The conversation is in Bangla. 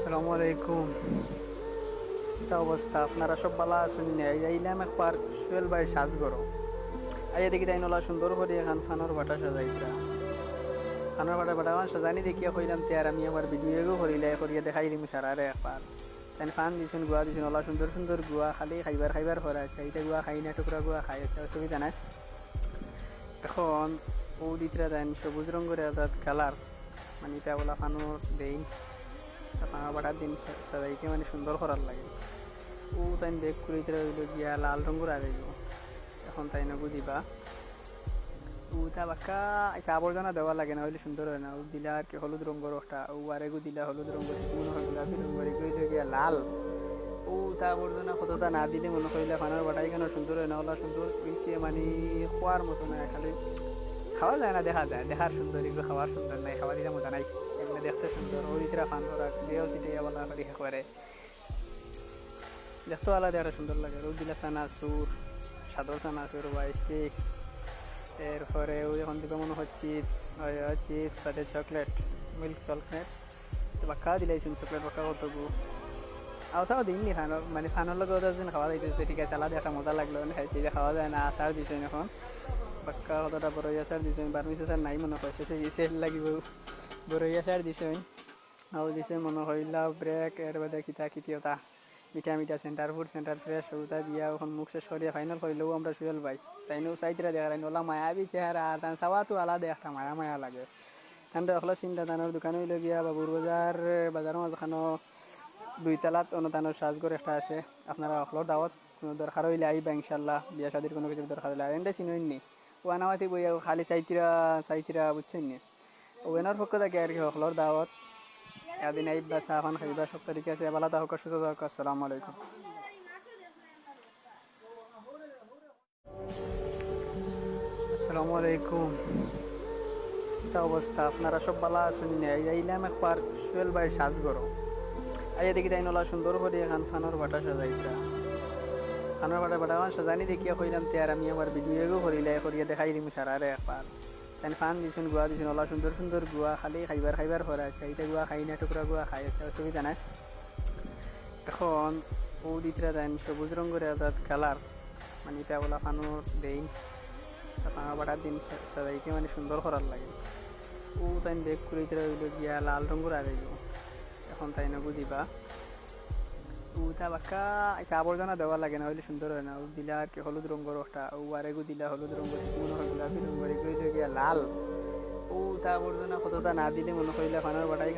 আসসালামু আলাইকুম। তা অবস্থা আপনারা সব ভালো আছেন? আইলাম একবার সোহেল ভাই সাজগরো আইয়া দেখি তাই নলা সুন্দর করে এখন ফানোর বাটা সাজাইতা ফানোর বাটা বাটা সাজানি দেখিয়া কইলাম আর আমি আমার ভিডিও করিলাই করিয়া দেখাই দিম সারারে একবার তাই ফান দিছেন গুয়া দিছেন ওলা সুন্দর সুন্দর গুয়া খালি খাইবার খাইবার করা আছে এইটা গুয়া খাই না টুকরা গুয়া খাই আছে অসুবিধা নাই। এখন ও দিতরা দেন সবুজ রঙের আজাদ কালার মানে এটা ওলা ফানোর দেই ফানোর বাটার দিন সাজাইতে মানে সুন্দর করার লাগে। ও তাই বেগ করে রইল গিয়া লাল রঙের আগাইব এখন তাই নগু দিবা ওটা বাক্কা একটা আবর্জনা দেওয়া লাগে না হইলে সুন্দর হয় না। ও দিলা আর কি হলুদ রঙের একটা ও আরেগু দিলা হলুদ রঙের মনে হয় গোলাপি রঙের এগুলো গিয়া লাল ওটা আবর্জনা কতটা না দিলে মনে করিলে ফানার বাটাই কেন সুন্দর হয় না ওলা সুন্দর হয়েছে মানে খোয়ার মতো না খালি খাওয়া যায় না দেখা যায় দেখার সুন্দর এগুলো খাওয়ার সুন্দর নাই খাওয়া দিলে মজা নাই এগুলো দেখতে সুন্দর ওই দিরা ফান করা দেও সিটিয়া বলা করি করে দেখতে আলাদা একটা সুন্দর লাগে। রোদ দিলা চানাচুর সাদর চানাচুর বা স্টিক্স এরপরে ওই যখন দিবে মনে হয় চিপস চিপস তাতে চকলেট মিল্ক চকলেট তো বাক্কা দিলাইছেন চকলেট বাক্কা কতগু আওতাও দিননি ফানোর মানে ফানোর লগে ওদের যেন খাওয়া যাইতে ঠিক আছে আলাদা একটা মজা লাগলো খাইছি যে খাওয়া যায় না আচার দিছেন এখন বাক্কা কতটা বড়ই আচার দিছেন বার্মিস আচার নাই মনে হয় শেষে সেল লাগিব বড়ই আচার দিছেন আও দিছে মনে হইলা ব্রেক এর বাদে কিতা কিতিয়তা মিঠা মিঠা সেন্টার ফুড সেন্টার ফ্রেশ ওটা দিয়া ওখান মুখ শেষ করিয়া ফাইনাল করিলেও আমরা সোহেল ভাই তাইনও সাইডরা দেখার ওলা মায়াবী চেহারা আর তান চাওয়া তো আলাদা একটা মায়া মায়া লাগে তান অখলা চিন্তা তানোর দোকানে হইলে গিয়া বাবুর বাজারের মাঝখানো দুই তালাত অনুদানের সাজগর একটা আছে আপনারা অখলোর দাওয়াত কোনো দরকার হইলে আইবা ইনশাল্লাহ বিয়া শাদির কোনো কিছু দরকার হইলে আর এন্ডে চিনইনি ওয়ানামাতি বইয়া খালি চাইতিরা বুঝছেন নি ওয়েনার পক্ষ থেকে আর কি অখলোর দাওয়াত এদিন আইবা চা এখন খাইবা সব তারিখে আছে ভালো থাকুক সুস্থ থাকুক। আসসালামু আলাইকুম। আসসালামু আলাইকুম। তা অবস্থা আপনারা সব ভালো আছেন? আইলাম একবার সোহেল ভাই সাজগরো আইয়া দেখি তাই নলা সুন্দর করে এখন ফানোর বাটা সাজাইতা ফানোর বাটা বাটা সাজানি দেখিয়া কইলাম আর আমি আমার ভিডিও করিলাই করিয়া দেখাই দিম সারারে একবার তাই ফান দিছেন গুয়া দিছেন ওলা সুন্দর সুন্দর গুয়া খালি খাইবার খাইবার করা আছে এইটা গুয়া খাই না টুকরা গুয়া খাই আছে অসুবিধা নাই। এখন ও দিতরা দেন সবুজ রঙের আজাদ কালার মানে এটা ওলা ফানোর দেই ফানোর বাটার দিন সাজাইতে মানে সুন্দর করার লাগে। ও তাই বেগ করে রইল গিয়া লাল রঙের আগাইব এখন তাই নগু দিবা ওটা বাক্কা একটা আবর্জনা দেওয়া লাগে না হইলে সুন্দর হয় না। ও দিলা আর কি হলুদ রঙের একটা ও আরেগু দিলা হলুদ রঙের মনে হয় গোলাপি রঙের এগুলো গিয়া লাল ওটা আবর্জনা কতটা না দিলে মনে করিলে ফানোর বাটাই